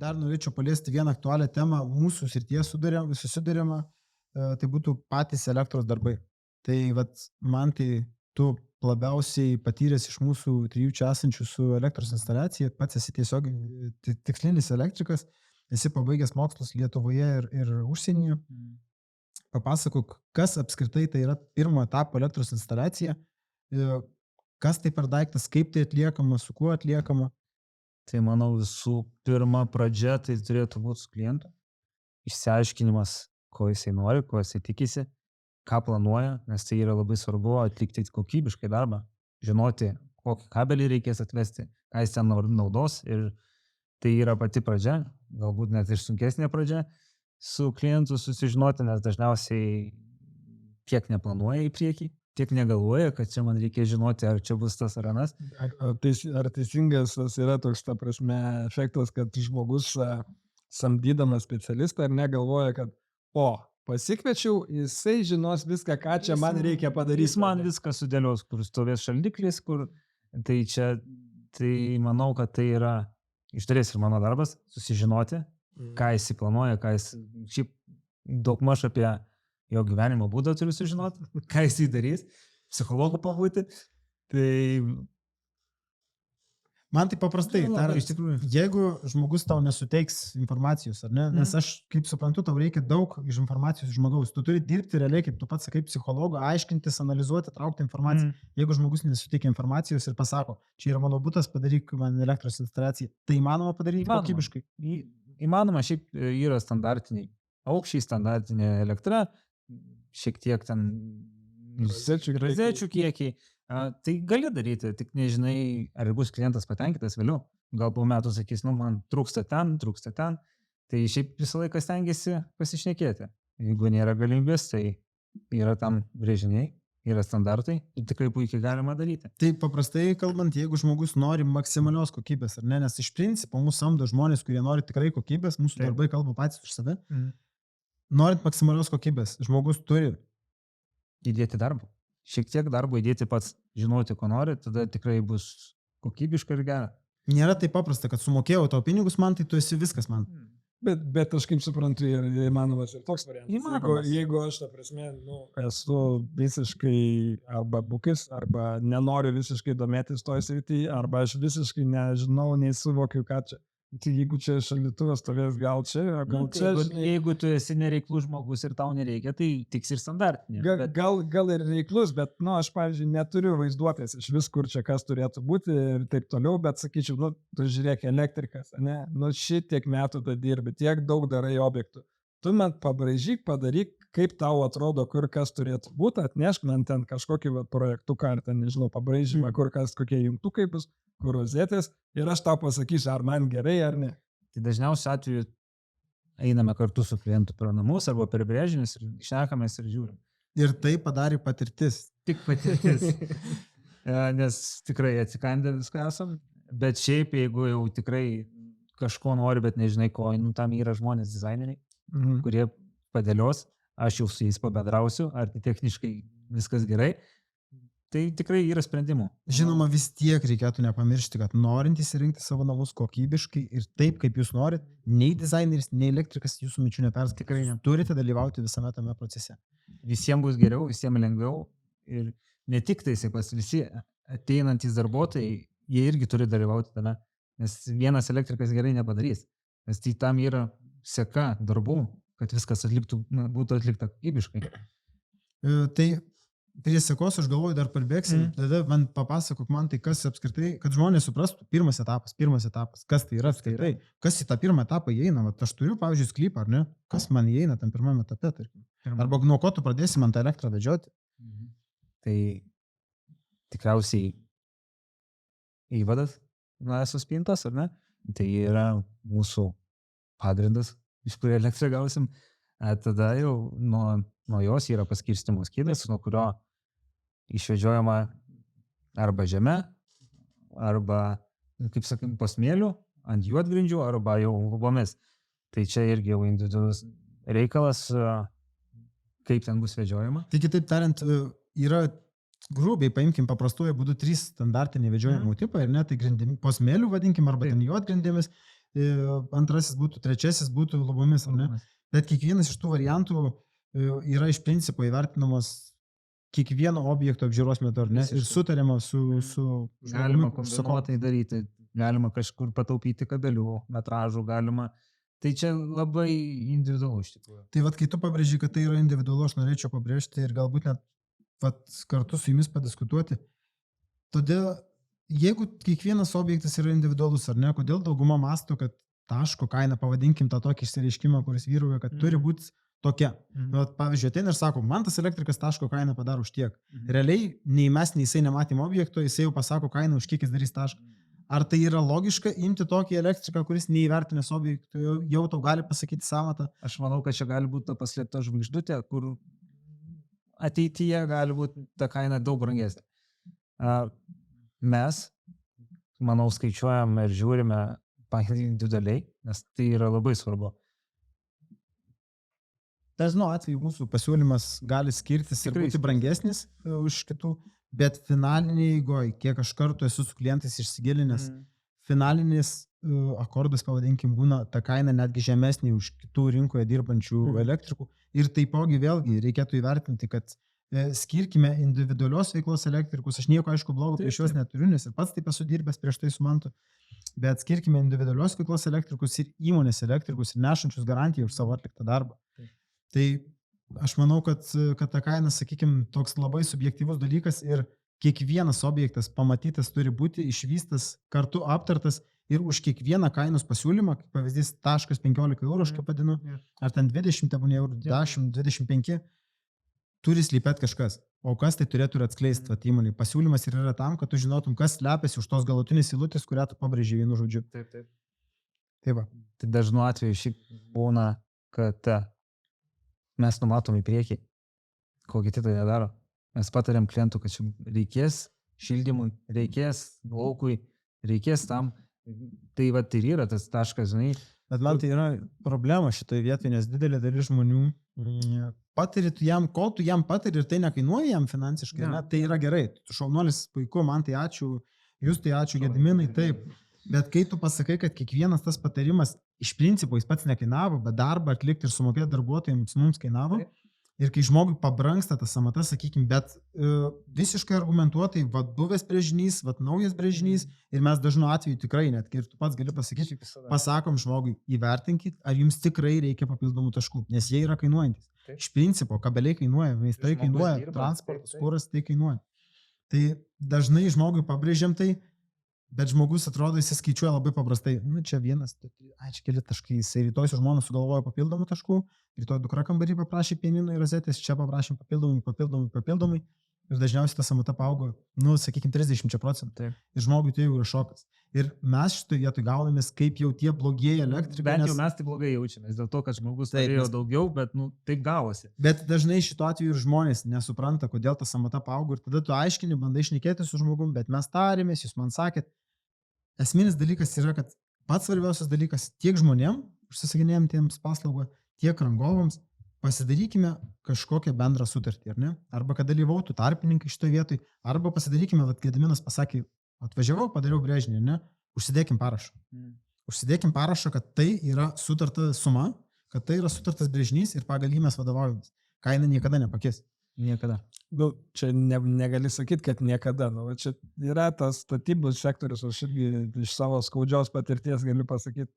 Dar norėčiau paliesti vieną aktualią temą mūsų srityje susidurėma, tai būtų patys elektros darbai. Tai vat, man tai tu labiausiai patyręs iš mūsų trijų čia esančių su elektros instaliacija, pats esi tiesiog tikslinis elektrikas, esi pabaigęs mokslus Lietuvoje ir užsienyje. Papasakok, kas apskritai tai yra pirmo etapo elektros instaliacija, kas tai per daiktas, kaip tai atliekama, su kuo atliekama. Tai manau visų pirma pradžia tai turėtų būti su klientu. Išsiaiškinimas, ko jisai nori, ko jisai tikisi, ką planuoja, nes tai yra labai svarbu atlikti kokybiškai darbą, žinoti, kokį kabelį reikės atvesti, ką jis ten naudos ir tai yra pati pradžia, galbūt net ir sunkesnė pradžia su klientu susižinoti, nes dažniausiai tiek neplanuoja į priekį, tiek negalvoja, kad čia man reikia žinoti, ar čia bus tas ar anas. Ar teisingas yra toks, ta prasme, efektas, kad žmogus samdydamas specialistą ar negalvoja, kad pasikviečiau, jisai žinos viską, ką čia man reikia padaryti. Jis man viską sudėlios, kur stovės šaldiklis, kur tai čia, tai manau, kad tai yra iš dalies ir mano darbas, susižinoti, ką jis planuoja, ką jis šiaip daugmaž apie jo gyvenimo būdą turiu sužinoti, ką jis darys, psichologų pabūti. Tai man tai paprastai, iš tikrųjų, jeigu žmogus tau nesuteiks informacijos, ar ne, nes aš, kaip suprantu, tau reikia daug iš informacijos žmogaus, tu turi dirbti realiai, kaip tu pats sakai, psichologo, aiškintis, analizuoti, traukti informaciją. Jeigu žmogus nesuteikia informacijos ir pasako, čia yra mano būtas, padaryk man elektros instaliaciją, tai įmanoma padaryti kokybiškai? Įmanoma, šiaip yra standartiniai aukščiai, standartinė elektra, šiek tiek ten rozečių kiekiai. Tai gali daryti, tik nežinai, ar bus klientas patenkintas vėliau. Gal po metų sakys, man trūksta ten. Tai šiaip visą laiką stengiasi pasišnekėti. Jeigu nėra galimybės, tai yra tam brėžiniai, yra standartai ir tikrai puikiai galima daryti. Tai paprastai kalbant, jeigu žmogus nori maksimalios kokybės, ar ne, nes iš principo mūsų samdo žmonės, kurie nori tikrai kokybės, mūsų darbai kalba patys už save. Norint maksimalios kokybės, žmogus turi įdėti darbą. Šiek tiek darbo įdėti pats, žinoti, ko nori, tada tikrai bus kokybiška ir gera. Nėra taip paprasta, kad sumokėjau tau pinigus man, tai tu esi viskas man. Bet aš kaip suprantu, įmanomas ir toks variantas. Įmanomas. Jeigu aš, ta prasme, esu visiškai arba bukis, arba nenoriu visiškai domėtis toj srityje, arba aš visiškai nežinau, nei suvokiu, ką čia. Tai jeigu čia šaldytuvas stovės, gal čia, gal čia. Jeigu tu esi nereiklus žmogus ir tau nereikia, tai tiks ir standartinė. Gal ir reiklus, bet, aš, pavyzdžiui, neturiu vaizduotės iš vis, kur čia kas turėtų būti ir taip toliau, bet sakyčiau, tu žiūrėk, elektrikas, ne, šitiek metų tu dirbi, tiek daug darai objektų. Tu man pabraižyk, padaryk, kaip tau atrodo, kur kas turėtų būti, atnešk man ten kažkokį projektuką, ar ten, nežinau, pabraižymą, kur kas, kokie jungtukai bus, kur rozetės, ir aš tau pasakysiu, ar man gerai, ar ne. Tai dažniausiai atveju einame kartu su klientu per namus arba per brėžinius ir šnekamės ir žiūrim. Ir tai padarė patirtis. Tik patirtis. Nes tikrai atsikandė viską esam, bet šiaip, jeigu jau tikrai kažko nori, bet nežinai ko, tam yra žmonės dizaineriai, kurie padėlios, aš jau su jais pabendrausiu, ar tai techniškai viskas gerai, tai tikrai yra sprendimų. Žinoma, vis tiek reikėtų nepamiršti, kad norint įsirinkti savo namus kokybiškai ir taip, kaip jūs norit, nei dizaineris, nei elektrikas jūsų minčių nepers. Tikrai turite dalyvauti visame tame procese. Visiems bus geriau, visiems lengviau ir ne tik tai, visi ateinantys darbuotojai, jie irgi turi dalyvauti tame, nes vienas elektrikas gerai nepadarys, nes tai tam yra seka darbų, kad viskas būtų atlikta kokybiškai. Tai prie sekos aš galvoju dar parbėgsim, tada man papasakok man tai, kas apskritai, kad žmonės suprastų, pirmas etapas, kas tai yra apskritai, kas į tą pirmą etapą įeina, aš turiu, pavyzdžiui, sklypą, ar ne, kas man įeina tam pirmame etape, tarkim, arba nuo ko tu pradėsi man tą elektrą vedžioti. Tai tikriausiai įvadas, esos spintos, ar ne, tai yra mūsų pagrindas, iš kurio elektrą gausim, tada jau nuo jos yra paskirstimo skydas, nuo kurio išvedžiojama arba žeme, arba, kaip sakim, po smėliu, ant juodgrindžių, arba jau lubomis. Tai čia irgi jau individualus reikalas, kaip ten bus vedžiojama. Tai kitaip tariant, yra grubiai, paimkim paprastuoju būdu 3 standartiniai vedžiojimų tipai, ir ne, tai grindimis, po smėliu vadinkim, arba ten juodgrindėmis. antrasis būtų, trečiasis būtų lubomis, ar ne? Bet kiekvienas iš tų variantų yra iš principo įvertinamas kiekvieno objekto apžiūros metu, ar ne? Ir sutariama su Galima žmogumi, kombinuotai daryti, galima kažkur pataupyti kabelių, metražų, galima. Tai čia labai individualu iš tikrųjų. Tai vat, kai tu pabrėži, kad tai yra individualu, aš norėčiau pabrėžti ir galbūt net vat, kartu su jumis padiskutuoti. Todėl, jeigu kiekvienas objektas yra individualus, ar ne, kodėl dauguma masto, kad taško kaina, pavadinkim tą tokį išsireiškimą, kuris vyrauja, kad turi būti tokia. Vat, pavyzdžiui, ateina ir sako, man tas elektrikas taško kainą padaro už tiek. Realiai, nei mes, nei jisai nematėm objekto, jisai jau pasako kainą, už kiek jis darys tašką. Ar tai yra logiška imti tokį elektriką, kuris neįvertinęs objektų, jau tau gali pasakyti sąmatą? Aš manau, kad čia gali būti ta paslėpta žvaigždutė, kur ateityje gali būti ta kaina daug brangesnė. Mes, manau, skaičiuojame ir žiūrime individualiai, nes tai yra labai svarbu. Dažnu atveju mūsų pasiūlymas gali skirtis ir būti brangesnis už kitų, bet finalinėje eigoje, kiek aš kartu esu su klientais išsigilinęs, finalinis akordas, pavadinkim, būna ta kaina netgi žemesnė už kitų rinkoje dirbančių elektrikų. Ir taipogi vėlgi reikėtų įvertinti, kad skirkime individualios veiklos elektrikus. Aš nieko aišku blogo prieš juos neturiu, nes ir pats taip esu dirbęs prieš tai su Mantu. Bet skirkime individualios veiklos elektrikus ir įmonės elektrikus ir nešančius garantiją už savo atliktą darbą. Tai aš manau, kad ta kaina, sakykime, toks labai subjektyvus dalykas ir kiekvienas objektas pamatytas turi būti išvystas, kartu aptartas ir už kiekvieną kainos pasiūlymą, kaip pavyzdys, taškas 15 eurų, aš kaip vadinu, ar ten 20 eurų, 10, 25, turi slypėti kažkas. O kas tai turėtų atskleisti įmonį? Pasiūlymas ir yra tam, kad tu žinotum, kas slepiasi už tos galutinės eilutės, kurią tu pabrėži vienu žodžiu. Taip. Tai va. Tai dažnu atveju šiaip būna, kad mes numatom į priekį, ko kiti tai nedaro. Mes patariam klientų, kad čia reikės šildymui, reikės laukui, reikės tam. Tai va ir yra tas taškas, žinai. Bet man tai yra problema šitoje vietoje, nes didelė dalis žmonių patari jam, kol tu jam patari ir tai nekainuoja jam finansiškai, ne, tai yra gerai. Tu šaunuolis, puiku, man tai ačiū, jūs tai ačiū, Gediminai, taip. Bet kai tu pasakai, kad kiekvienas tas patarimas iš principo jis pats nekainavo, bet darbą atlikti ir sumokėti darbuotojams mums kainavo. Ir kai žmogui pabrangsta tas sąmata, sakykime, bet visiškai argumentuotai, vat buvęs brėžinys, vat naujas brėžinys ir mes dažnu atveju tikrai net, ir tu pats gali pasakyti, pasakom žmogui, įvertinkit, ar jums tikrai reikia papildomų taškų, nes jie yra kainuojantis. Iš principo, kabeliai kainuoja, meistrai kainuoja, transportas, kuras tai kainuoja. Tai dažnai žmogui pabrėžiam tai, bet žmogus atrodo, jis skaičiuoja labai paprastai. Nu, čia vienas, čia keli taškai, jisai rytoj su žmona sugalvojo papildomų taškų, rytoj dukra kambarį paprašė pianino ir rozetės, čia paprašėm papildomai. Ir dažniausiai ta sąmata paaugo, nu, sakykime, 30%. Ir žmogui tai jau yra šokas. Ir mes šitoje vietoje gaunamės kaip jau tie blogieji elektrikai. Bent jau mes tai blogai jaučiamės, dėl to, kad žmogus turėjo daugiau, bet nu, taip gavosi. Bet dažnai šito atveju ir žmonės nesupranta, kodėl ta sąmata paaugo. Ir tada tu aiškini, bandai šnekėti su žmogum, bet mes tarėmės, jūs man sakėt. Esminis dalykas yra, kad pats svarbiausias dalykas tiek žmonėm, užsisakinėjantiems paslaugą, tiek rangovams, pasidarykime kažkokią bendrą sutartį, ar ne? Arba kad dalyvautų tarpininkai šitoje vietoje, arba pasidarykime, vad Gediminas pasakė, atvažiavau, padariau brėžinį, ne? Užsidėkim parašą. Užsidėkim parašą, kad tai yra sutarta suma, kad tai yra sutartas brėžinys ir pagal jį mes vadovaujamės. Kaina niekada nepakis. Niekada. Nu, čia negali sakyti, kad niekada. Nu, čia yra tas statybos sektorius, aš irgi iš savo skaudžios patirties galiu pasakyti,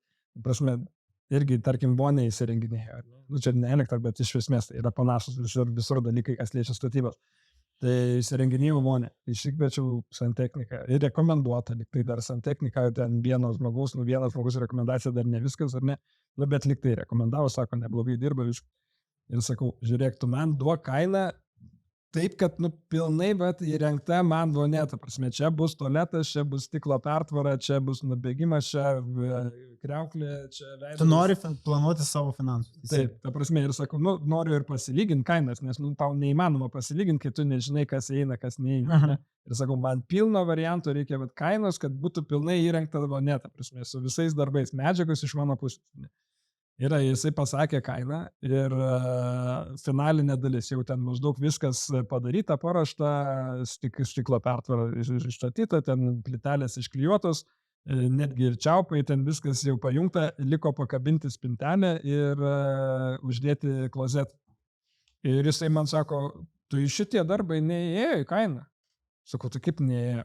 prasme, irgi, tarkim, vonė įsirenginėja. Nu, čia ne elektra, bet iš esmės tai yra panašus visur dalykai, kas liečia statybos. Tai įsirenginėjau vonę, išsikviečiau santechniką ir rekomenduota, lyg tai dar santechnika, ten vienas žmogus rekomendacija dar ne viskas, ar ne, nu, bet lyg tai rekomendavo, sako, neblogai dirba, ir sakau, žiūrėk, tu man duok kainą, taip, kad, nu, pilnai, bet įrengta man vonė, ta prasme, čia bus tualetas, čia bus stiklo pertvara, čia bus nubėgimas, čia kriauklė, čia veidas. Tu nori planuoti savo finansus. Taip, ta prasme, ir sakau, nu, noriu ir pasilyginti kainas, nes, nu, tau neįmanoma pasilyginti, kai tu nežinai, kas eina, kas neįeina. Ne? Ir sakau, man pilno varianto reikia, bet kainos, kad būtų pilnai įrengta vonė, ta prasme, su visais darbais, medžiagos iš mano pusės. Ne? Ir jisai pasakė kainą ir finalinė dalis, jau ten maždaug viskas padaryta, paruošta, stiklo pertvara išstatyta, ten plytelės išklijuotos, netgi ir čiaupai, ten viskas jau pajungta, liko pakabinti spintelę ir uždėti klozetą. Ir jisai man sako, tu šitie darbai neįėjo į kainą. Sakau, tai kaip neįėjo?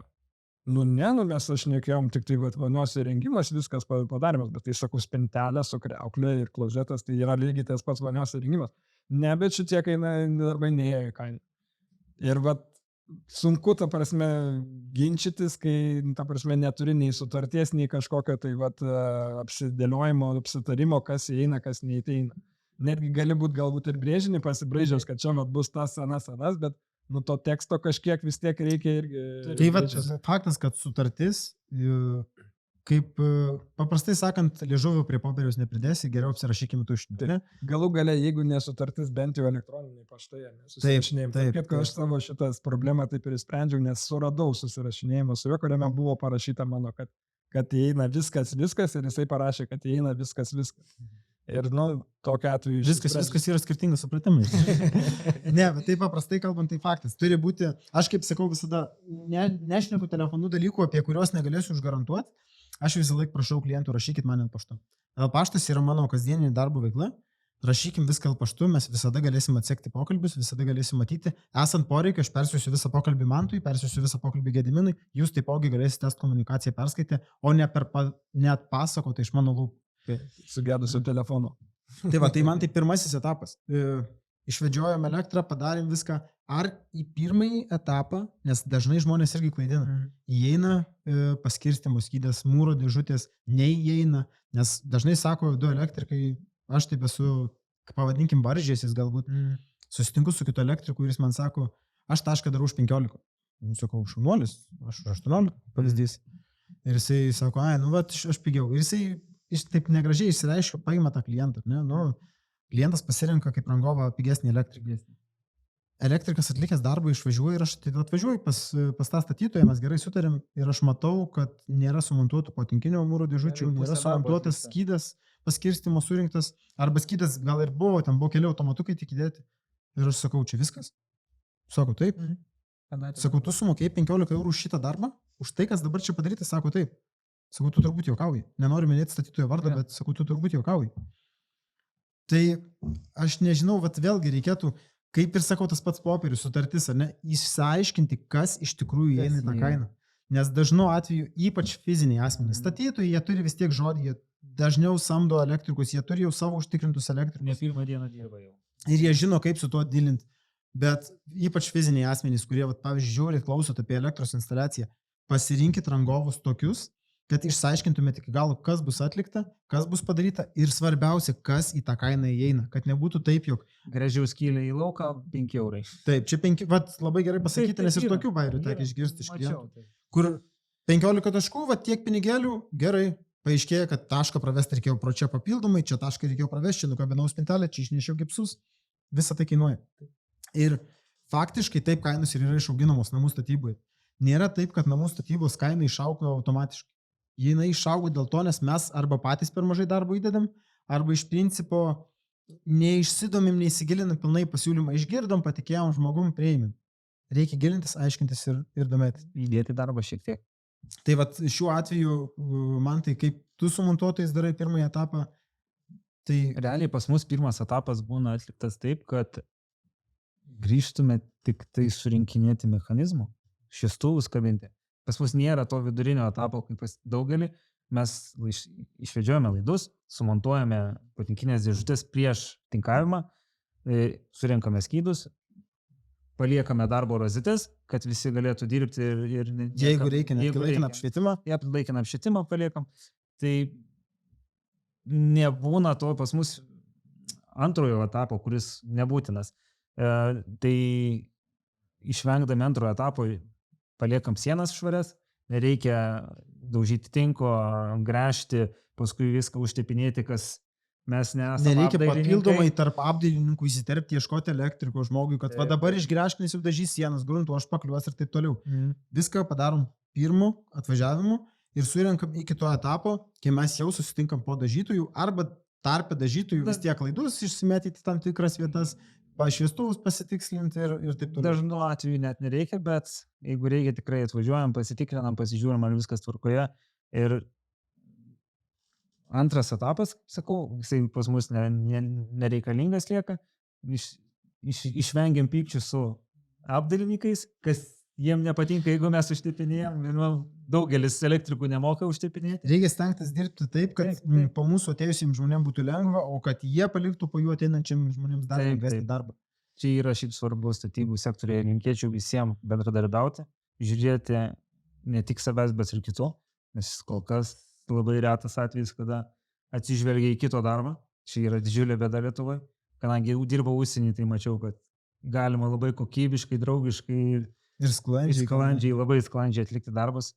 Mes aš nekėjom, tik tai vanios įrengimas, viskas padarimas, bet tai sakau, spintelė su kriauklė ir klozetas, tai yra lygiai tas pats vanios įrengimas. Ne, bet šitie darbai neėjo į kainą. Ir sunku, ta prasme, ginčytis, kai, ta prasme, neturi nei sutarties, nei kažkokio tai apsidėliojimo, apsitarimo, kas įeina, kas neįeina. Netgi gali būti galbūt ir brėžinį pasibraižęs, kad čia bus tas, anas, bet to teksto kažkiek vis tiek reikia irgi. Tai faktas, kad sutartis, kaip paprastai sakant, liežuvio prie popieriaus nepridėsi, geriau apsirašykime tuštinį. Galų gale, jeigu nesutartis, bent jau elektroniniai paštai, nesusirašinėjim. Taip, aš savo šitas problemą taip ir sprendžiau, nes suradau susirašinėjimą su juo, kuriame buvo parašyta mano, kad įeina viskas ir jisai parašė, kad įeina viskas. Ir, tokia atveju... Viskas yra skirtingas supratimas. Ne, bet tai paprastai kalbant, tai faktas. Turi būti, aš kaip sakau visada, nešneku telefonų dalykų, apie kuriuos negalėsiu užgarantuoti. Aš visą laiką prašau klientų, rašykit man paštu. Paštas yra mano kasdieninė darbo veikla. Rašykim viską paštu, mes visada galėsim atsekti pokalbius, visada galėsim matyti. Esant poreikiu, aš persiųsiu visą pokalbį Mantui, persiųsiu visą pokalbį Gediminui, jūs taipogi galėsite test komunikaciją perskaityti, o ne net pasakoti iš mano lūpų. Sugedusio telefonu. Tai man tai pirmasis etapas. Išvedžiojom elektrą, padarėm viską. Ar į pirmąjį etapą, nes dažnai žmonės irgi klaidina, įeina paskirstymo skydės, mūro dėžutės, neįeina, nes dažnai sako du elektrikai, aš taip esu, pavadinkim, varžėsis galbūt, susitinku su kitu elektriku ir jis man sako, aš tašką darau už 15. Sakau, šaunuolis, aš 18 pavyzdys. Ir jisai sako, aš pigiau. Ir jis taip negražiai išsireiškia, paima tą klientą. Klientas pasirenka kaip rangovą pigesnį elektriką. Elektrikas atlikęs darbą išvažiuoja ir aš atvažiuoju pas tą statytoją, mes gerai sutarėm ir aš matau, kad nėra sumontuotų potinkinio mūro dėžučių, nėra sumontuotas skydas, paskirstimo surinktas, arba skydas gal ir buvo, ten buvo keli automatukai tik įdėti. Ir aš sakau, čia viskas? Sako, taip. Sakau, tu sumokėjai 15 eurų už šitą darbą, už tai, kas dabar čia padaryta, sako, taip. Sakau, tu turbūt juokauji. Nenoriu minėti statytojo vardą, bet sakau, tu turbūt juokauji. Tai aš nežinau, vėlgi reikėtų, kaip ir sakau, tas pats popierius, sutartis, ar ne, išsiaiškinti, kas iš tikrųjų įeina į tą kainą. Nes dažnu atveju, ypač fiziniai asmenys, statytojai, jie turi vis tiek žodį, jie dažniau samdo elektrikus, jie turi jau savo užtikrintus elektrikus. Ne pirmą dieną dirba jau. Ir jie žino, kaip su tuo dilinti. Bet ypač fiziniai asmenys, kurie, pavyzdžiui, žiūrit, klausot apie elektros instaliaciją, pasirinkit rangovus tokius, kad išsiaiškintumėte iki galo, kas bus atlikta, kas bus padaryta ir svarbiausia, kas į tą kainą įeina, kad nebūtų taip, jog... Gražiau skylė į lauką, 5 eurai. Taip, čia 5, labai gerai pasakyti, nes ir tokių bairių teko išgirsti iš klientų. Kur 15 taškų, tiek pinigėlių, gerai, paaiškėja, kad tašką pravesti reikėjo pro čia papildomai, čia tašką reikėjo pravesti, čia nukabinau spintelę, čia išnešiau gipsus, visą tai kainuoja. Ir faktiškai taip kainos ir yra išauginamos namų statyboje. Nėra taip, kad namų statybos kaina išaugo automatiškai. Jinai išaugo dėl to, nes mes arba patys per mažai darbo įdedam, arba iš principo neišsidomim, neįsigilinam pilnai pasiūlymą, išgirdom, patikėjom žmogum, prieimim. Reikia gilintis, aiškintis ir domėtis. Įdėti darbą šiek tiek. Tai šiuo atveju, man tai kaip tu su montuotojais darai pirmąjį etapą, tai... Realiai pas mus pirmas etapas būna atliktas taip, kad grįžtume tik tai surinkinėti mechanizmų, šviestuvus kabinti. Pas mus nėra to vidurinio etapo, kaip pas daugelį. Mes išvedžiojame laidus, sumontuojame potinkinės dėžutės prieš tinkavimą, surinkame skydus, paliekame darbo rozetės, kad visi galėtų dirbti ir jeigu reikia, laikiną apšvietimą. Laikiną apšvietimą paliekam. Tai nebūna to pas mus antrojo etapo, kuris nebūtinas. Tai išvengdami antrojo etapo paliekam sienas švarias, nereikia daužyti tinko, gręžti, paskui viską užtepinėti, kas mes nesame. Nereikia papildomai tarp apdailininkų įsiterpti, ieškoti elektriko žmogui, kad dabar išgręžk, nes jau dažys sienas, gruntų, aš pakliuos ir taip toliau. Viską padarom pirmu atvažiavimu ir surenkam iki to etapo, kai mes jau susitinkam po dažytojų arba tarpe dažytojų vis tiek laidus išsimetyti tam tikras vietas, pašviestuvus pasitikslinti ir taip toliau. Dažnu atveju net nereikia, bet jeigu reikia, tikrai atvažiuojam, pasitikrinam, pasižiūrim, ar viskas tvarkoje. Ir antras etapas, sakau, jisai pas mus nereikalingas lieka, išvengiam pykčių su apdailininkais, kas jiem nepatinka, jeigu mes užtipinėjom, daugelis elektrikų nemoka užtipinėti. Reikia stengtis dirbti taip, kad Taip. po mūsų atėjusiems žmonėms būtų lengva, o kad jie paliktų po jų ateinančiam žmonėms dar Taip, lengvesnį taip. darbą. Čia yra šiaip svarbu statybų sektoriuje, linkėčiau visiems bendradarbiauti, žiūrėti ne tik savęs, bet ir kito, nes kol kas labai retas atvejis, kada atsižvelgia į kito darbą. Čia yra didžiulė bėda Lietuvoje, kadangi jau dirbau užsienį, tai mačiau, kad galima labai kokybiškai, draugiškai Ir sklandžiai. labai sklandžiai atlikti darbus.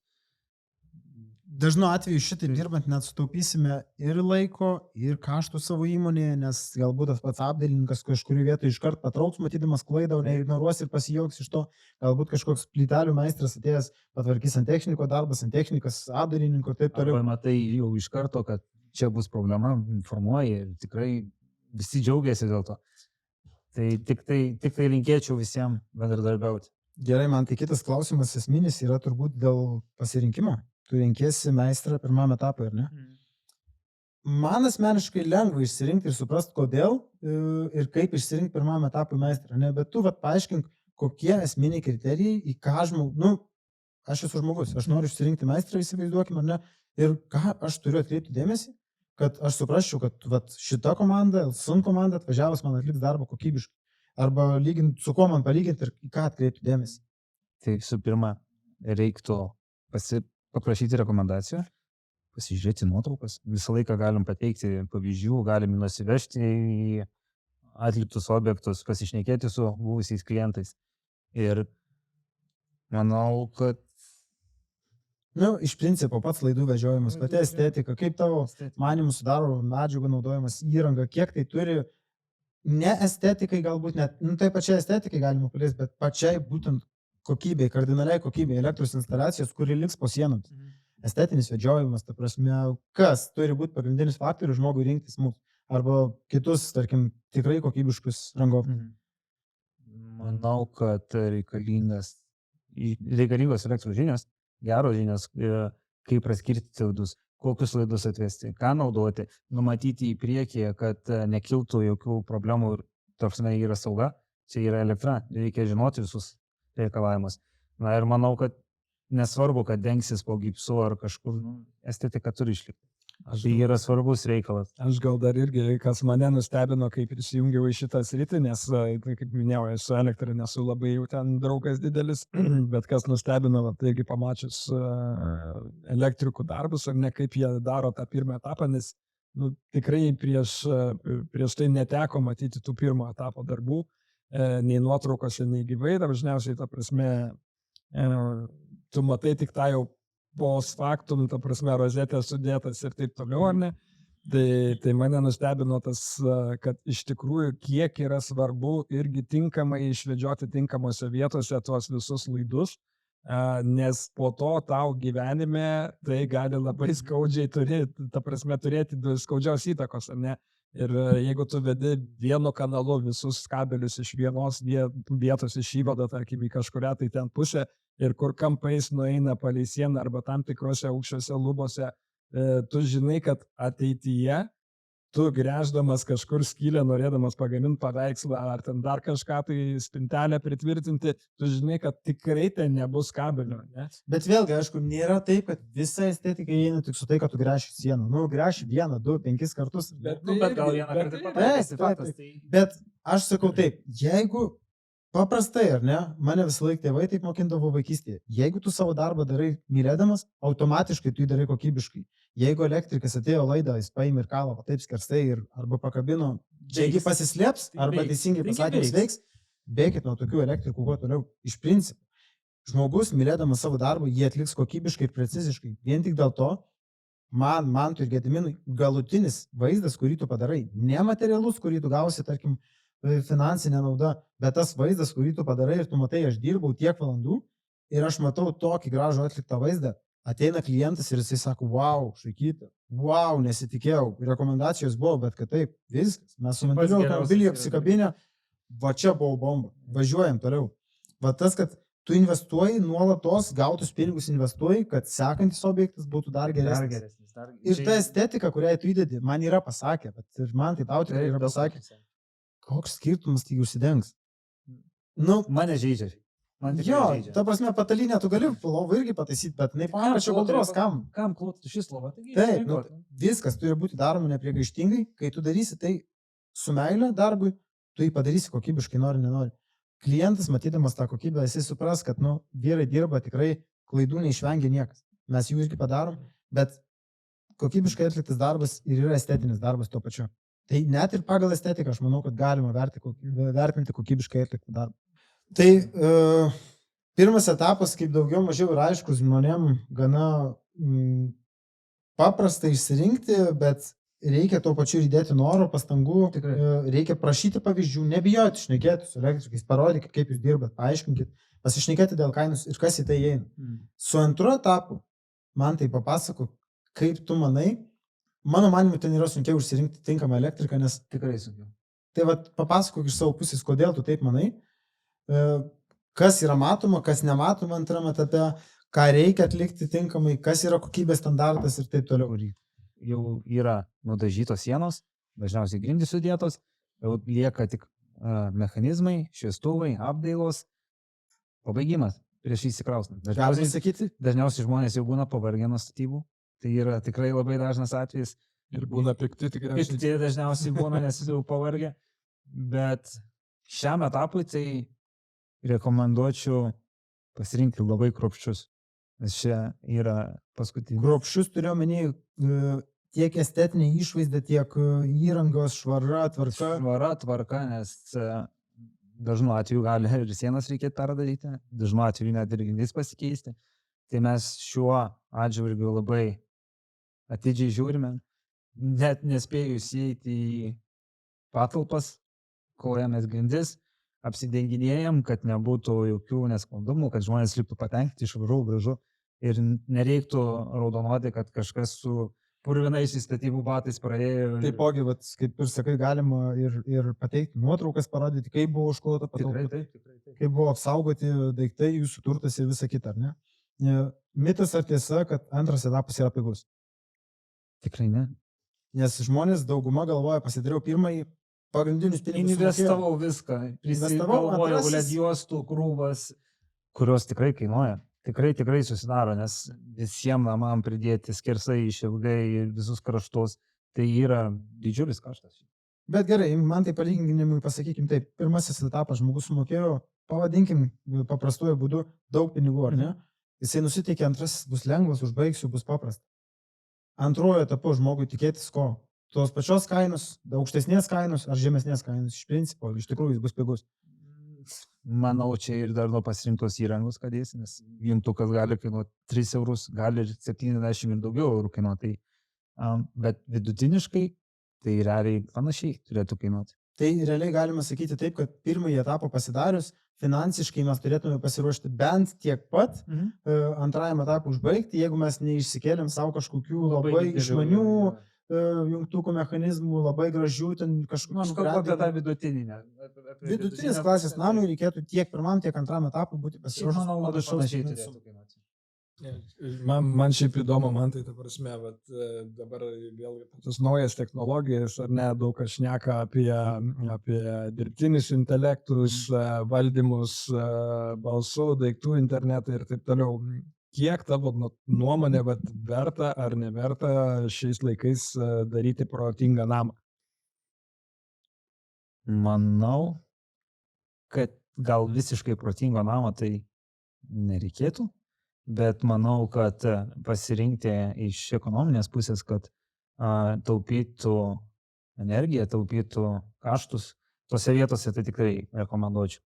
Dažnu atveju šitaip dirbant net sutaupysime ir laiko, ir kaštų savo įmonėje, nes galbūt tas pats apdailininkas kažkurį vietą iškart patrauks, matydamas klaidą, o neignoruos ir pasijuoks iš to. Galbūt kažkoks plytelių meistras atėjęs patvarkys ant techniko darbas, ant technikas, apdailininko ir taip toliau. Arba matai jau iš karto, kad čia bus problema, informuoji ir tikrai visi džiaugiasi dėl to. Tai tik tai linkėčiau visiems bendradarbiauti. Gerai, man tai kitas klausimas esminis yra turbūt dėl pasirinkimo. Tu renkėsi meistrą pirmam etapui, ar ne? Man asmeniškai lengva išsirinkti ir suprasti, kodėl ir kaip išsirinkti pirmam etapui meistrą, ne? Bet tu paaiškink, kokie esminiai kriterijai, į ką žmogus, aš esu žmogus, aš noriu išsirinkti meistrą, įsivaizduokim, ar ne? Ir ką aš turiu atkreipti dėmesį, kad aš suprasčiau, kad šita komanda, Elsun komanda atvažiavus man atliks darbą kokybiškai. Arba su kuo man palyginti ir į ką atkreipti dėmesį. Tai visų pirma, reiktų paprašyti rekomendacijų, pasižiūrėti nuotraukas. Visą laiką galim pateikti pavyzdžių, galim nusivežti į atliktus objektus, pasišnekėti su buvusiais klientais. Ir manau, kad Iš principo pats laidų vežiojimas, pati estetika, kaip tavo manimų sudaro medžiagų naudojimas, įranga, kiek tai turi, ne estetikai galbūt net, tai pačiai estetikai galima paliesti, bet pačiai būtent kokybei, kardinaliai kokybei, elektros instaliacijos, kuri liks po sienoms. Estetinis vedžiojimas, ta prasme, kas turi būti pagrindinis faktorius žmogui rinktis mūsų, arba kitus, tarkim, tikrai kokybiškus rangovus. Manau, kad reikalingos elektros žinios, geros žinios, kaip praskirti laidus, kokius laidus atvesti, ką naudoti, numatyti į priekį, kad nekiltų jokių problemų ir toksnai yra sauga, čia yra elektra, reikia žinoti visus reikalavimus. Na ir manau, kad nesvarbu, kad dengsis po gipsu ar kažkur, estetika turi išlikti. Tai yra svarbus reikalas. Aš gal dar irgi, kas mane nustebino, kai prisijungiau į šitą sritį, nes, kaip minėjau, esu elektra, nesu labai jau ten draugas didelis, bet kas nustebino, taigi pamačius elektrikų darbus, ar ne kaip jie daro tą pirmą etapą, nes tikrai prieš tai neteko matyti tų pirmo etapo darbų, nei nuotraukose, nei gyvai, dažniausiai, ta prasme, tu matai tik tą jau post factum, ta prasme, rozetės sudėtas ir taip toliau, ar ne? Tai mane nustebino tas, kad iš tikrųjų kiek yra svarbu irgi tinkamai išvedžioti tinkamose vietose tuos visus laidus, nes po to tau gyvenime tai gali labai skaudžiai turėti skaudžios įtakos, ar ne? Ir jeigu tu vedi vienu kanalu visus kabelius iš vienos vietos išįvada, tarkim, į kažkurią tai ten pusę, ir kur kampais nueina palei sieną arba tam tikrose aukščiose lubose, tu žinai, kad ateityje tu gręždamas kažkur skylę, norėdamas pagaminti paveikslą ar ten dar kažką tai spintelę pritvirtinti, tu žinai, kad tikrai ten nebus kabelio. Ne? Bet vėlgi, aišku, nėra taip, kad visa estetika įeina tik su tai, kad tu gręši sieną. Gręši 1, 2, 5 kartus. Bet gal vieną kartą pataisi. Bet aš sakau taip, jeigu paprastai, ar ne, mane visą laiką tėvai taip mokindavo vaikystėje. Jeigu tu savo darbą darai mylėdamas, automatiškai tu jį darai kokybiškai. Jeigu elektrikas atėjo laidą, jis paėmė ir kalą, taip skerstai ir arba pakabino, čiagi pasislėps, arba teisingai pasakymas veiks, bėkit nuo tokių elektrikų kuo toliau. Iš principo, žmogus mylėdamas savo darbą, jį atliks kokybiškai ir preciziškai. Vien tik dėl to, man ir Gediminui, galutinis vaizdas, kurį tu padarai, nematerialus, kurį tu gausi, tarkim, finansinė nauda, bet tas vaizdas, kurį tu padarai ir tu matai, aš dirbau tiek valandų ir aš matau tokį gražų atliktą vaizdą, ateina klientas ir jisai sako, wow, šaikyti, wow, nesitikėjau, rekomendacijos buvo, bet kad taip, viskas, mes su mentaliu automobilį apsikabinę, va čia buvo bomba, važiuojam toliau. Va tas, kad tu investuoji nuolatos, gautus pinigus investuoji, kad sekantis objektas būtų dar geresnis. Ir ta estetika, kurią tu įdedi, man yra pasakę, bet ir man tai tau tikrai yra pasakę, koks skirtumas tai užsidengs. Nu, Mane žaidžia. jo, ta prasme, patalinę tu gali lovą irgi pataisyti, bet ne paprašau kontrolos, kam? Kam kloti šis lova? Taip, nu, viskas turi būti daroma nepriegaištingai, kai tu darysi tai su meile darbui, tu jį padarysi kokybiškai, nori, nenori. Klientas, matydamas tą kokybę, jisai supras, kad, nu, vyrai dirba tikrai, klaidų neišvengia niekas. Mes jų irgi padarom, bet kokybiškai atliktas darbas ir yra estetinis darbas tuo pačiu. Tai net ir pagal estetiką aš manau, kad galima vertinti kokybiškai atliktą darbą. Tai pirmas etapas, kaip daugiau mažiau ir aiškus žmonėm, gana paprasta išsirinkti, bet reikia tuo pačiu įdėti noro, pastangų, reikia prašyti pavyzdžių, nebijoti šnekėti su elektrikais, parodykit, kaip jūs dirbat, paaiškinkit, pasišnekėti dėl kainos ir kas į tai įeina. Su antru etapu man tai papasako, kaip tu manai, mano manimu ten yra sunkiau užsirinkti tinkamą elektriką, nes tikrai sunkiau. Tai va, papasakok iš savo pusės, kodėl tu taip manai, kas yra matoma, kas nematoma antrame etape, ką reikia atlikti tinkamai, kas yra kokybės standartas ir taip toliau. Jau yra nudažytos sienos, dažniausiai grindys sudėtos, jau lieka tik mechanizmai, šviestuvai, apdailos, pabaigimas prieš įsikraustant. Dažniausiai žmonės jau būna pavargę nuo statybų, tai yra tikrai labai dažnas atvejis. Ir būna pikti tikriausiai. Pikti dažniausiai būna, nes jau pavargę, bet šiam etapui tai rekomenduočiau pasirinkti labai kruopščius. Nes čia yra paskutinis. Kruopščius turiu omeny tiek estetinė išvaizda, tiek įrangos švara, tvarka. Švara, tvarka, nes dažnu atveju gali ir sienas reikėti perdaryti, dažnu atveju net ir grindis pasikeisti. Tai mes šiuo atžvilgiu labai atidžiai žiūrime, net nespėjus įeiti į patalpas, klojamės grindis, apsidenginėjom, kad nebūtų jokių nesklandumų, kad žmonės liktų patenkinti, švaru, gražu ir nereiktų raudonuoti, kad kažkas su purvinais įstatymų batais praėjo. Taipogi, kaip ir sakai, galima ir pateikti nuotraukas, parodyti, kaip buvo užklota patalpa, kaip buvo apsaugoti daiktai, jūsų turtas ir visa kita, ar ne? Mitas ar tiesa, kad antras etapas yra pigus? Tikrai ne. Nes žmonės dauguma galvoja, pasidariau pirmąjį, pagrindinius pinigus. Investavau viską, prisigalvojau ledjuostų krūvas, kurios tikrai kainuoja. Tikrai susidaro, nes visiems namam pridėti skersai išilgai ir visus kraštus, tai yra didžiulis kaštas. Bet gerai, man tai palyginimui pasakykim taip, pirmasis etapas žmogus sumokėjo, pavadinkim paprastuoju būdu, daug pinigų, ar ne? Jisai nusiteikė, antrasis bus lengvas, užbaigsiu, bus paprasta. Antrojo etapu žmogui tikėtis ko? Tos pačios kainos, aukštesnės kainos ar žemesnės kainos, iš principo, iš tikrųjų jis bus pigus. Manau, čia ir dar nuo pasirinktos įrangos kadės, nes jungtukas gali kainuoti 3 eurus, gali ir 70 ir daugiau eurų kainuoti. Bet vidutiniškai tai realiai panašiai turėtų kainuoti. Tai realiai galima sakyti taip, kad pirmąjį etapą pasidarius, finansiškai mes turėtume pasiruošti bent tiek pat, antrajam etapui užbaigti, jeigu mes neišsikėlėm savo kažkokių labai išmanių jungtukų mechanizmų, labai gražių, ten kažkokių... Aš kalbu apie tą vidutinį. Vidutinės klasės namui reikėtų tiek pirmam, tiek antram etapui būti pasiruošęs. Manau, labai panašiai turėtų kainuoti. Man šiaip įdomu, man tai ta prasme, dabar vėl tas naujas technologijas, ar ne, daug kas šneka apie dirbtinius intelektus, valdymus, balsų, daiktų internetą ir taip toliau. Kiek tavo nuomonė, verta ar neverta šiais laikais daryti protingą namą? Manau, kad gal visiškai protingo namo tai nereikėtų. Bet manau, kad pasirinkti iš ekonominės pusės, kad taupytų energiją, taupytų kaštus, tose vietose tai tikrai rekomenduočiau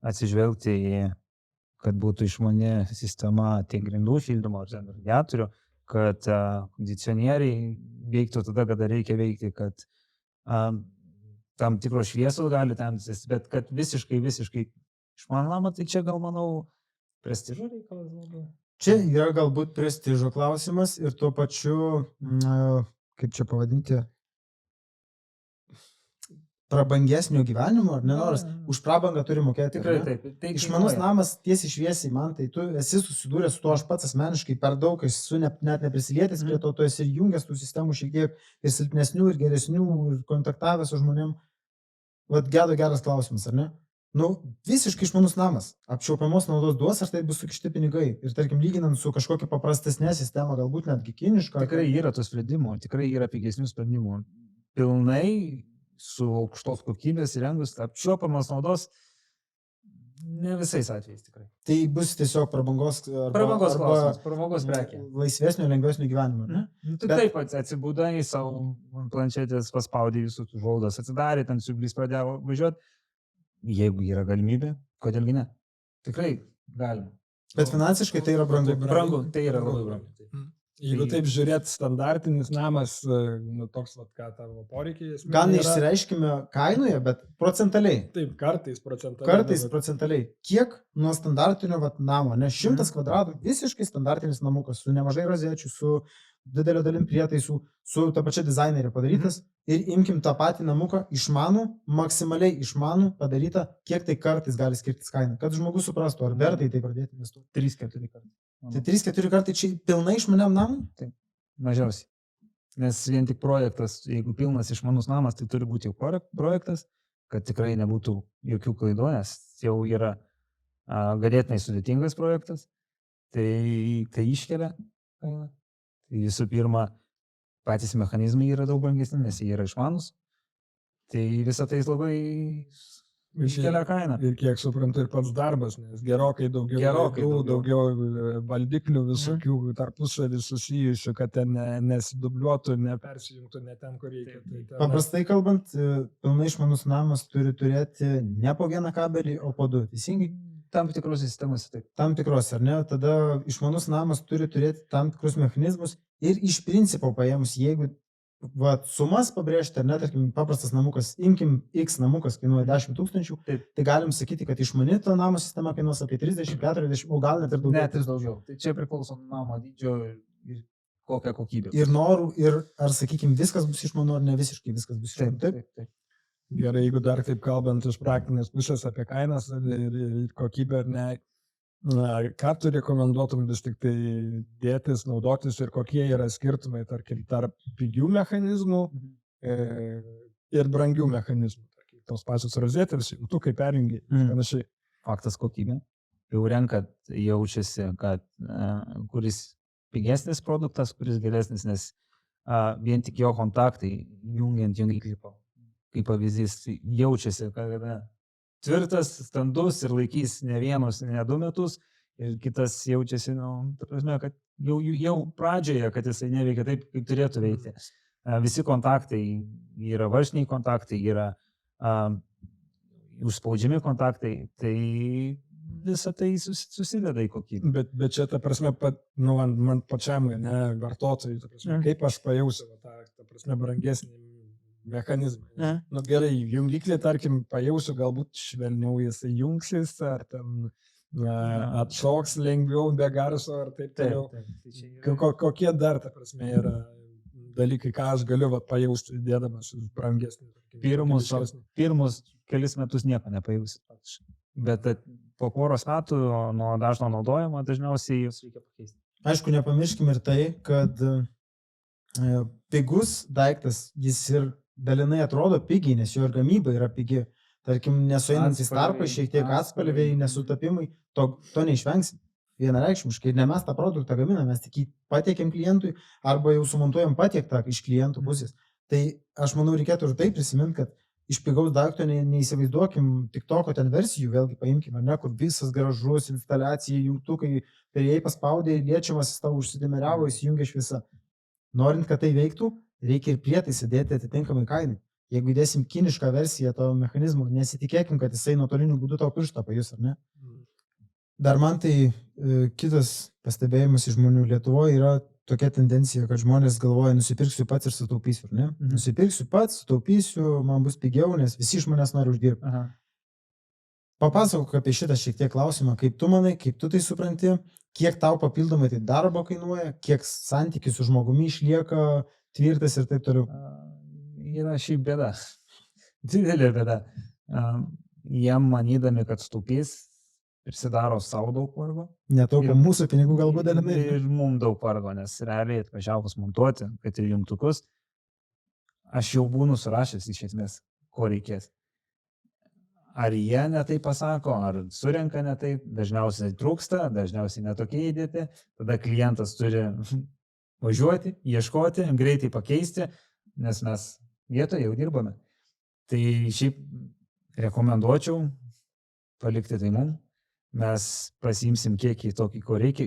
atsižvelgti į, kad būtų išmani sistema tiek grindų šildymo ar radiatorių, kad kondicionieriai veiktų tada, kada reikia veikti, kad tam tikros šviesos gali temtis, bet kad visiškai išmanoma, tai čia gal manau prestižo reikalas labiau. Čia yra galbūt prestižo klausimas ir tuo pačiu, kaip čia pavadinti, prabangesnio gyvenimo, ar nenoras, už prabangą turi mokėti. Tikrai ar ne? taip. Tai Išmanus kainuoja. namas tiesiai šviesiai, man tai tu esi susidūręs su to, aš pats asmeniškai per daug esu net neprisilietęs prie to, tu esi jungęs tų sistemų šiek tiek ir silpnesnių, ir geresnių, ir kontaktavęs su žmonėm. Vat geras klausimas, ar ne? Nu, visiškai išmanus namas. Apčiuopiamos naudos duos, ar tai bus sukišti pinigai. Ir tarkim, lyginant su kažkokia paprastesnė sistema, galbūt netgi kiniška. Tikrai yra tų sprendimų, tikrai yra pigesnių sprendimų. Pilnai su aukštos kokybės įrengus apčiuopiamos naudos ne visais atvejais tikrai. Tai bus tiesiog prabangos Prabangos klausimas, prabangos prekė. laisvesnio, lengvesnio gyvenimo, ne? Tu taip atsibūdai savo planšetės, paspaudė visus užvaldas, atsidarė, ten siublys pradėjo važiuoti. Jeigu yra galimybė, kodėlgi ne? Tikrai galima. Bet finansiškai tai yra brangu. Brangu, tai yra labai brangu. Jeigu taip žiūrėt, standartinis namas, nu, toks, vat, ką tavo poreikiai. Gal neišsireiškime kainoje, bet procentaliai. Taip, kartais procentaliai. Kartais procentaliai. Kiek nuo standartinio namo, ne 100 kvadratų, visiškai standartinis namukas, su nemažai rozečių, su didelio dalim prietaisų, su ta pačia dizainerė padarytas ir imkim tą patį namuką išmanų, maksimaliai išmanų padarytą, kiek tai kartais gali skirtis kaina, kad žmogus suprastų, ar vertai tai pradėti investuoti. 3-4 kartai. Tai 3-4 kartai čia pilnai išmaniam namui? Taip, mažiausiai. Nes vien tik projektas, jeigu pilnas išmanus namas, tai turi būti jau projektas, kad tikrai nebūtų jokių klaidų, nes jau yra ganėtinai sudėtingas projektas, tai iškelia kainą. Visų pirma, patys mechanizmai yra daug brangesni, nes jie yra išmanus. Tai visą tai labai iškelia kainą. Ir kiek suprantu, ir pats darbas, nes gerokai daugiau valdiklių visokių tarpusavį susijusių, kad ten nesidubliuotų, nepersijungtų ne ten, kur reikia. Paprastai kalbant, pilnai išmanus namas turi turėti ne po vieną kabelį, o po 2. Teisingai? Tam tikrose sistemose taip. Tam tikrose, ar ne? Tada išmanus namas turi turėti tam tikrus mechanizmus ir iš principo paėmus, jeigu sumas pabrėžti, ar ne, tarkim, paprastas namukas, imkim X namukas kainuoja 10 000, tai galim sakyti, kad išmani to namo sistema kainuos apie 30-40, o gal net ir daugiau. Net ir daugiau. Tai čia priklauso nuo namo dydžio ir kokią kokybę. Ir norų, ir ar, sakykim, viskas bus išmanu, ar ne visiškai viskas bus išmanu. Taip. Gerai, jeigu dar taip kalbant iš praktinės pusės apie kainas ir kokybę, ar ne, ką tu rekomenduotum vis tik tai dėtis, naudotis ir kokie yra skirtumai, tarkim, tarp pigių mechanizmų ir brangių mechanizmų, tarkim, tos pačios rozetės, jungtukai perjungiai, panašiai. Faktas kokybė. Jau renkat, jaučiasi, kad kuris pigesnis produktas, kuris geresnis, nes vien tik jo kontaktai, jungiant jungiklį, kaip pavyzdys, jaučiasi, kad yra tvirtas, standus ir laikys ne 1, ne 2 metus ir kitas jaučiasi, kad jau pradžioje, kad jisai neveikia taip, kaip turėtų veikti. Visi kontaktai yra varžiniai kontaktai, yra užspaudžiami kontaktai, tai visą tai susideda į kokybę. Bet čia, ta prasme, man pačiam, ne, vartotojui, ta prasme, kaip aš pajausiu tą prasme, brangesnį mechanizmą. Nu gerai, jungiklį, tarkim, pajausiu, galbūt švelniau jisai jungsis, ar ten atšoks lengviau be garso, ar taip toliau. Kokie dar, ta prasme, yra dalykai, ką aš galiu pajausti, dėdamas brangesnį. Pirmus kelis metus nieko nepajausi. Bet po poros metų nuo dažno naudojimo dažniausiai jūs reikia pakeisti. Aišku, nepamirškime ir tai, kad pigus daiktas, jis ir dalinai atrodo pigiai, nes jo ir gamyba yra pigi. Tarkim, nesueinantys tarpai, šiek tiek atspalviai, nesutapimai, to neišvengsim. Vienareikšmiškai, ne mes tą produktą gaminame, mes tik jį patiekėm klientui arba jau sumontuojam patiektą iš klientų pusės. Tai aš manau, reikėtų ir tai prisiminti, kad iš pigaus daikto neįsivaizduokim tik toko ten versijų, vėlgi paimkime, ne, kur visas gražus, instaliacija, jungtukai, per jai paspaudė, liečiamas, jis tau užsidėmeriavo, įsijungia šviesa. Norint, kad tai veiktų, reikia ir prietaisą dėti atitinkamai kainai. Jeigu įdėsim kinišką versiją to mechanizmo, nesitikėkim, kad jisai nuotoliniu būdu tau pirštą pajus, ar ne? Dar man tai kitas pastebėjimas iš žmonių Lietuvoje yra tokia tendencija, kad žmonės galvoja, nusipirksiu pats ir sutaupysiu, ar ne? Nusipirksiu pats, sutaupysiu, man bus pigiau, nes visi iš manęs nori uždirbti. Papasakok apie šitą šiek tiek klausimą, kaip tu manai, kaip tu tai supranti, kiek tau papildomai tai darbo kainuoja, kiek santykis su žmogumi išlieka tvirtas ir taip toliau. Yra šiaip bėda. didelė bėda. Jiem manydami, kad sutaupys, prisidaro savo daug vargo. Netaupo mūsų pinigų galbūt dalinai. Ir mums daug vargo, nes realiai atvažiavus montuoti, kad ir jungtukus, aš jau būnu surašęs iš esmės, ko reikės. Ar jie netai pasako, ar surenka netai, dažniausiai trūksta, dažniausiai netokie įdėti, tada klientas turi važiuoti, ieškoti, greitai pakeisti, nes mes vietoje jau dirbame. Tai šiaip rekomenduočiau palikti tai mums. Mes pasiimsim kiekį tokį,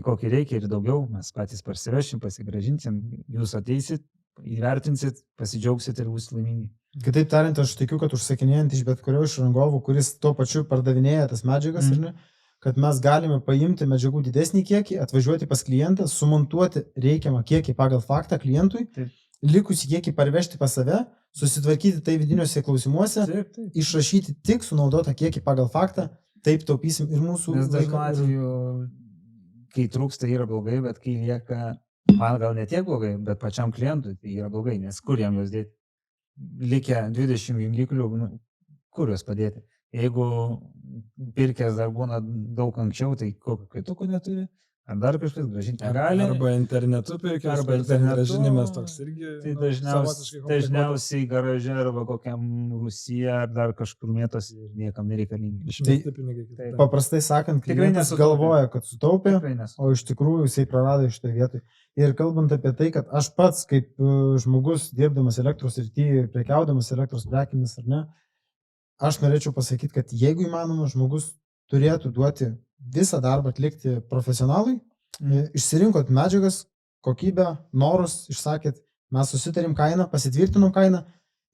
kokį reikia ir daugiau, mes patys parsivešim, pasigražinsim, jūs ateisit, įvertinsit, pasidžiaugsit ir būsit laimingi. Kitaip tariant, aš tikiu, kad užsakinėjant iš bet kurio iš rangovų, kuris tuo pačiu pardavinėja tas medžiagas, ar ne, kad mes galime paimti medžiagų didesnį kiekį, atvažiuoti pas klientą, sumontuoti reikiamą kiekį pagal faktą klientui, likusį kiekį parvežti pas save, susitvarkyti tai vidiniuose klausimuose, išrašyti tik sunaudotą kiekį pagal faktą, taip taupysim ir mūsų... Nes dažnu atveju, kai trūksta yra blogai, bet kai lieka, man gal ne tiek blogai, bet pačiam klientui tai yra blogai, nes kur jam juos dėti? Likę 20 jungiklių, kur juos padėti? Jeigu pirkęs dar būna daug anksčiau, tai kokio kaituko neturi, ar dar kažkas gražinti negali. Arba internetu pirkęs, arba internetu gražinimas toks irgi. Tai dažniausiai garaže arba kokiam Rusija ar dar kažkur mėtos ir niekam nereikalingi. Išmesti pinigai. Paprastai sakant, klientas galvoja, kad sutaupė, o iš tikrųjų jisai prarado iš toje vietoje. Ir kalbant apie tai, kad aš pats kaip žmogus dirbdamas elektros srityje, prekiaudamas elektros prekėmis ar ne, aš norėčiau pasakyti, kad jeigu įmanoma, žmogus turėtų duoti visą darbą atlikti profesionalui, išsirinkot medžiagas, kokybę, norus, išsakėt, mes susitarim kainą, pasitvirtinom kainą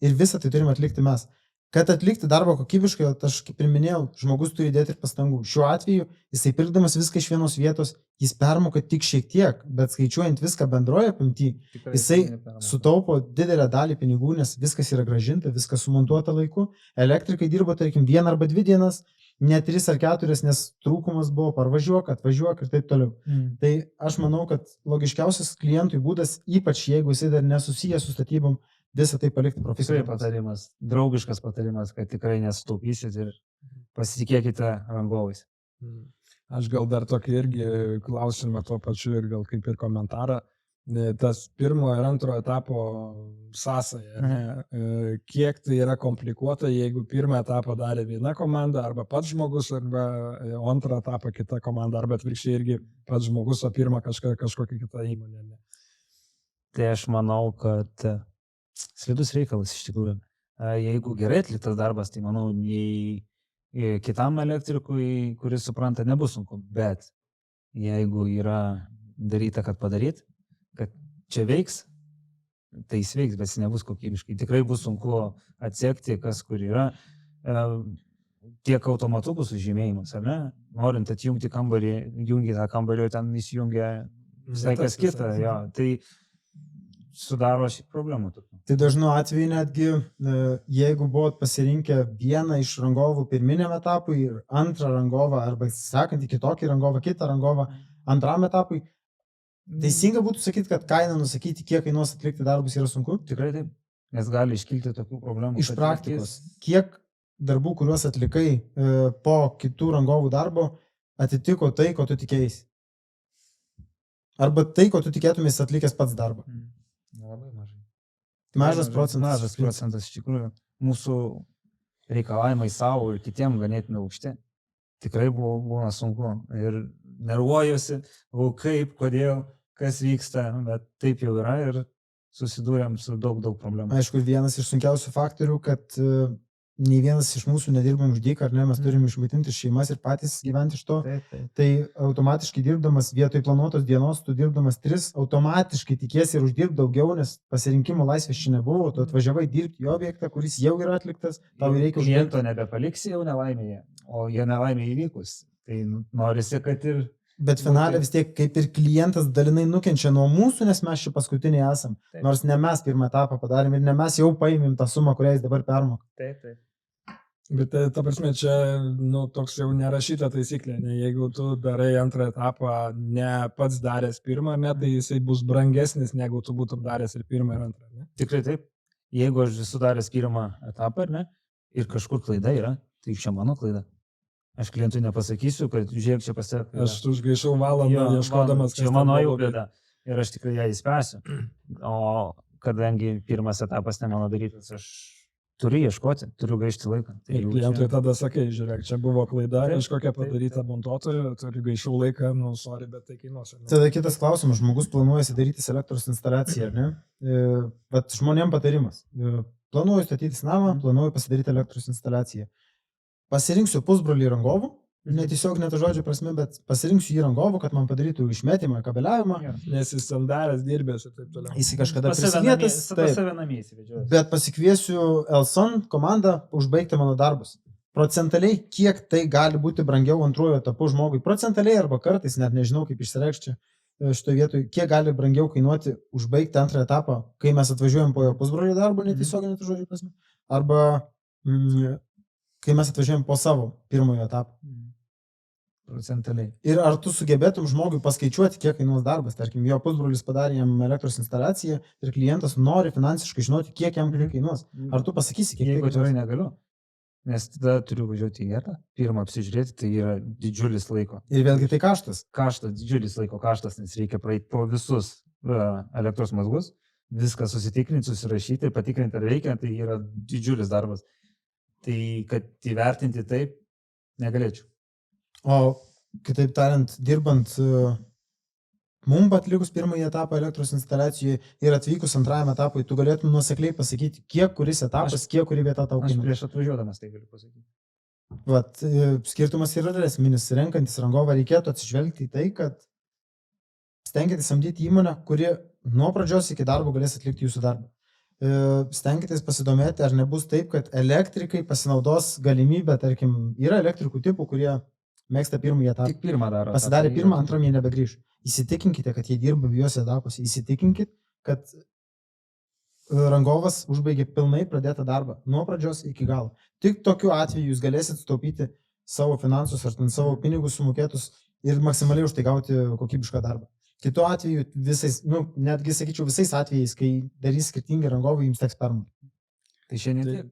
ir visą tai turim atlikti mes. Kad atlikti darbą kokybiškai, aš kaip ir minėjau, žmogus turi dėti ir pastangų. Šiuo atveju jisai pirkdamas viską iš vienos vietos, jis permoka tik šiek tiek, bet skaičiuojant viską bendroje apimty, jisai sutaupo didelę dalį pinigų, nes viskas yra gražinta, viskas sumontuota laiku. Elektrikai dirbo, tarkim, 1 arba 2 dienas, ne 3 ar 4, nes trūkumas buvo parvažiuok, atvažiuok ir taip toliau. Tai aš manau, kad logiškiausias klientui būdas, ypač jeigu jisai dar nesusijęs su statybom, visą tai palikti profesionaliai. Tikrai patarimas, draugiškas patarimas, kad tikrai nesutaupysit ir pasitikėkite rangovais. Aš gal dar tokį irgi klausimą tuo pačiu ir gal kaip ir komentarą. Tas pirmo ir antro etapo sąsaja, kiek tai yra komplikuota, jeigu pirmą etapą darė viena komanda, arba pats žmogus, arba antrą etapą kita komanda, arba atvirkščiai irgi pats žmogus, o pirmą kažkokia kita įmonė. Tai aš manau, kad slidus reikalas iš tikrųjų. Jeigu gerai atliktas darbas, tai manau, nei kitam elektrikui, kuris supranta, nebus sunku. Bet jeigu yra daryta, kad padaryt, kad čia veiks, tai jis veiks, bet jis nebus kokybiškai. Tikrai bus sunku atsekti, kas kur yra. Tiek automatukų sužymėjimas, ar ne? Norint atjungti kambarį, jungi tą kambarį, ten įsijungia visai kas kita. Jo, tai sudaro šį problemų. Tai dažnu atveju netgi, jeigu buvot pasirinkę vieną iš rangovų pirminiam etapui ir antrą rangovą, arba sekantį kitokį rangovą, kitą rangovą antram etapui, teisinga būtų sakyti, kad kainą nusakyti, kiek kainuos atlikti darbus yra sunku? Tikrai taip, nes gali iškilti tokių problemų. Iš praktikos, kiek darbų, kuriuos atlikai po kitų rangovų darbo, atitiko tai, ko tu tikėjai? Arba tai, ko tu tikėtumės atlikęs pats darbą? Labai mažai. Mažas procentas. Mažas procentas iš tikrųjų. Mūsų reikalavimai savo ir kitiem ganėtinai aukšti. Tikrai būna sunku. Ir nervuojuosi, kaip, kodėl, kas vyksta, bet taip jau yra ir susidūrėm su daug problemų. Aišku, vienas iš sunkiausių faktorių, kad nei vienas iš mūsų nedirbam už dyką, ar ne, mes turim išmaitinti šeimas ir patys gyventi iš to. Tai automatiškai dirbdamas vietoj planuotos dienos, tu dirbdamas 3, automatiškai tikiesi ir uždirb daugiau, nes pasirinkimo laisvės čia nebuvo, tu atvažiavai dirbti į objektą, kuris jau yra atliktas, tau reikia uždirbti. Kliento nebepaliksi jau nelaimėje, o jo nelaimė įvykus. Tai norisi, kad ir... Bet finale vis tiek kaip ir klientas dalinai nukenčia nuo mūsų, nes mes čia paskutiniai esam. Taip. Nors ne mes pirmą etapą padarėm ir ne mes jau paėmėm tą sumą, kurią jis dabar permoka. Taip. Bet ta prasme, čia toks jau nerašyta taisyklė, ne? Jeigu tu darai antrą etapą ne pats daręs pirmą, ne, tai jisai bus brangesnis, negu tu būtum daręs ir pirmą ir antrą. Ne? Tikrai taip. Jeigu aš esu daręs pirmą etapą, ne, ir kažkur klaida yra, tai čia mano klaida. Aš klientui nepasakysiu, kad žiūrėk čia pasiek. Aš užgaišau valandą ieškodamas, čia mano jau bėda. Ir aš tikrai ją įspręsiu. O kadangi pirmas etapas ne mano darytas, aš turiu ieškoti, turiu gaišti laiką. Tai ir klientui tada sakai, žiūrėk, čia buvo klaida, kažkokia padaryta montuotojo, turiu gaišau laiką, nu, sorry, bet tai kainuos. Tada kitas klausimas, žmogus planuojasi daryti elektros instaliaciją, ar ne? Bet žmonėm patarimas. Planuoju statytis namą, planuoju pasidaryti elektros instaliaciją. Pasirinksiu pusbrolį rangovų, netiesiog net žodžio prasme, bet pasirinksiu jį rangovų, kad man padarytų išmetimą, kabeliavimą. Nes jis sandarės dirbės ir taip toliau. Jis kažkada prisimėtas, bet pasikviesiu Elson komandą užbaigti mano darbus. Procentaliai, kiek tai gali būti brangiau antruoju etapu žmogui, procentaliai arba kartais, net nežinau kaip išsireikšti šitoje vietoje, kiek gali brangiau kainuoti užbaigti antrą etapą, kai mes atvažiuojam po jo pusbrolio darbo, netiesiog net žodžio prasme, arba kai mes atvažiuojam po savo pirmojo etapo. Procentaliai. Ir ar tu sugebėtum žmogui paskaičiuoti, kiek kainuos darbas? Tarkim, jo pusbrolis padarė jam elektros instaliaciją ir klientas nori finansiškai žinoti, kiek jam kainuos. Ar tu pasakysi, kiek Jeigu atvirai negaliu, nes tada turiu važiuoti į vietą, pirmą apsižiūrėti, tai yra didžiulis laiko. Ir vėlgi tai kaštas. Kaštas, didžiulis laiko kaštas, nes reikia praeiti po visus elektros mazgus, viską susitikrinti, susirašyti, patikrinti, ar veikia, tai yra didžiulis darbas. Tai kad įvertinti taip, negalėčiau. O kitaip tariant, dirbant mum atlikus pirmąjį etapą elektros instaliacijoje ir atvykus antrajam etapui, tu galėtum nuosekliai pasakyti, kiek kuris etapas, kiek kuri vieta tau kainuoja. Aš prieš atvažiuodamas tai galiu pasakyti. Vat, skirtumas yra esminis, renkantis rangovą reikėtų atsižvelgti į tai, kad stengiatės samdyti įmonę, kuri nuo pradžios iki darbo galės atlikti jūsų darbą. Stenkitės pasidomėti, ar nebus taip, kad elektrikai pasinaudos galimybę, tarkim, yra elektrikų tipų, kurie mėgsta pirmąjį etapą. Tik pirmą daro. Pasidarė pirmą, antram jie nebegrįž. Įsitikinkite, kad jie dirba abiejose etapuose. Įsitikinkite, kad rangovas užbaigė pilnai pradėtą darbą, nuo pradžios iki galo. Tik tokiu atveju jūs galėsite sutaupyti savo finansus ar savo pinigus sumokėtus ir maksimaliai už tai gauti kokybišką darbą. Kitu atveju visais, netgi sakyčiau visais atvejais, kai darys skirtingi rangovai, jums teks permokėti. Tai šiandien